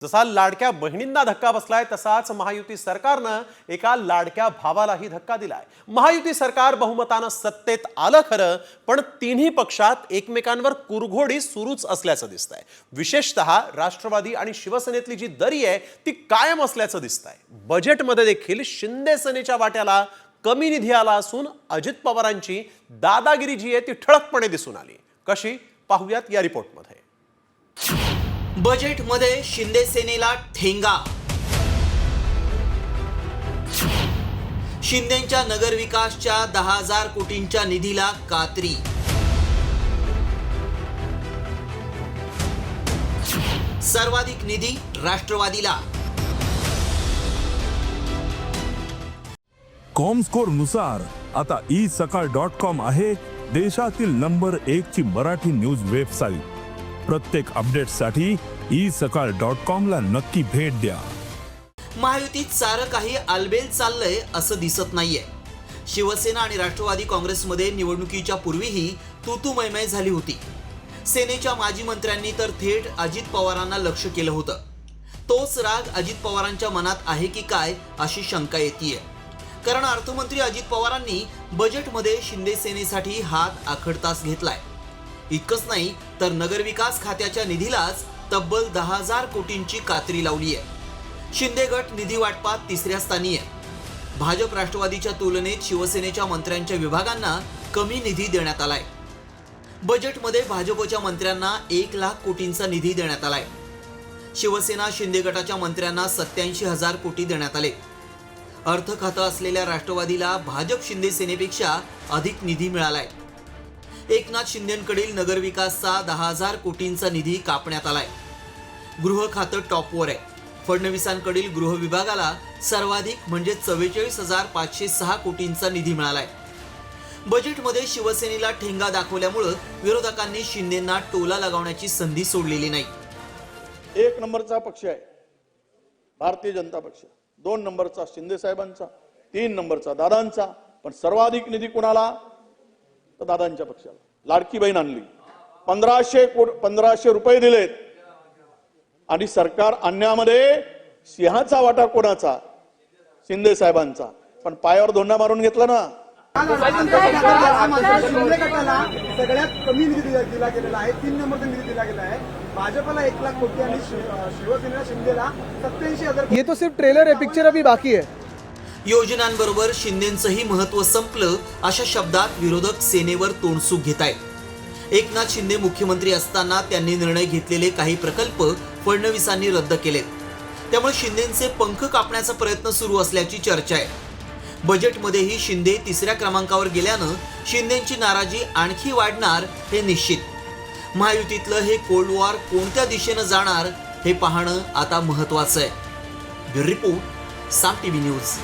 जसा लाडक्या बहिणींना धक्का बसलाय तसाच महायुती सरकारनं एका लाडक्या भावालाही धक्का दिलाय। महायुती सरकार बहुमतानं सत्तेत आलं खरं, पण तिन्ही पक्षात एकमेकांवर कुरघोडी सुरूच असल्याचं दिसतंय। विशेषतः राष्ट्रवादी आणि शिवसेनेतली जी दरी आहे ती कायम असल्याचं दिसतंय। बजेटमध्ये देखील शिंदे सेनेच्या वाट्याला कमी निधी आला असून अजित पवारांची दादागिरी जी आहे ती ठळकपणे दिसून आली। कशी पाहूयात या रिपोर्टमध्ये। बजेट मध्ये शिंदे सेनेला ठेंगा। शिंदेच्या नगर विकासच्या 10,000 कोटींच्या निधीला कात्री। सर्वाधिक निधी राष्ट्रवादीला। कॉमस्कोर नुसार आता isakal.com आहे देशातील नंबर 1 ची मराठी न्यूज वेबसाईट। प्रत्येक अपडेटसाठी isakal.com ला नक्की भेट द्या। महायुतीत सारं काही आलबेल चाललंय असं दिसत नाहीये। शिवसेना आणि राष्ट्रवादी काँग्रेसमध्ये निवडणुकीच्या पूर्वीही तूतूमैमय झाली होती। सेनेच्या माजी मंत्र्यांनी तर थेट अजित पवारांना लक्ष केलं होतं। तोच राग अजित पवारांच्या मनात आहे की काय अशी शंका येतेय, कारण अर्थमंत्री अजित पवारांनी बजेटमध्ये शिंदे सेनेसाठी हात आखडतास घेतलाय। इतकंच नाही तर नगरविकास खात्याच्या निधीलाच तब्बल 10,000 कोटींची कात्री लावली आहे। शिंदे गट निधी वाटपात तिसऱ्या स्थानी आहे। भाजप राष्ट्रवादीच्या तुलनेत शिवसेनेच्या मंत्र्यांच्या विभागांना कमी निधी देण्यात आलाय। बजेटमध्ये भाजपच्या मंत्र्यांना 1 लाख कोटींचा निधी देण्यात आलाय। शिवसेना शिंदे गटाच्या मंत्र्यांना 87,000 कोटी देण्यात आले। अर्थ खातं असलेल्या राष्ट्रवादीला भाजप शिंदे सेनेपेक्षा अधिक निधी मिळालाय। एकनाथ शिंदेंकडील नगरविकासचा 10,000 कोटींचा निधी कापण्यात आलाय। गृह खातं टॉपवर आहे। फडणवीसांकडील गृह विभागाला सर्वाधिक म्हणजे 44,506 कोटींचा निधी मिळालाय। बजेटमध्ये शिवसेनेला ठेंगा दाखवल्यामुळे विरोधकांनी शिंदेंना टोला लगावण्याची संधी सोडलेली नाही। 1 नंबरचा पक्ष आहे भारतीय जनता पक्ष, 2 नंबरचा शिंदे साहेबांचा, 3 नंबरचा दादांचा, पण सर्वाधिक निधी कोणाला तर दादांच्या पक्षाला। लाडकी बहीण आणली, 1500 रुपये दिलेत आणि सरकार आणण्यामध्ये सिंहाचा वाटा कोणाचा? शिंदे साहेबांचा, पण पायावर धोंडा मारून घेतला ना। शिंदे गटाला सगळ्यात कमी निधी दिला गेलेला आहे, 3 नंबरचा निधी दिला गेला आहे। भाजपला 1 लाख कोटी आणि शिवसेनेला शिंदेला 87,000। ये तो सिर्फ ट्रेलर है, पिक्चर अभी बाकी है। योजनांबरोबर शिंदेंचंही महत्व संपलं अशा शब्दात विरोधक सेनेवर तोंडसूक घेत आहेत। एकनाथ शिंदे मुख्यमंत्री असताना त्यांनी निर्णय घेतलेले काही प्रकल्प फडणवीसांनी रद्द केलेत, त्यामुळे शिंदेंचे पंख कापण्याचा प्रयत्न सुरू असल्याची चर्चा आहे। बजेटमध्येही शिंदे 3ऱ्या क्रमांकावर गेल्यानं शिंदेंची नाराजी आणखी वाढणार हे निश्चित। महायुतीतलं हे कोल्ड वॉर कोणत्या दिशेनं जाणार हे पाहणं आता महत्वाचं आहे। ब्युरो रिपोर्ट, साम टीव्ही न्यूज।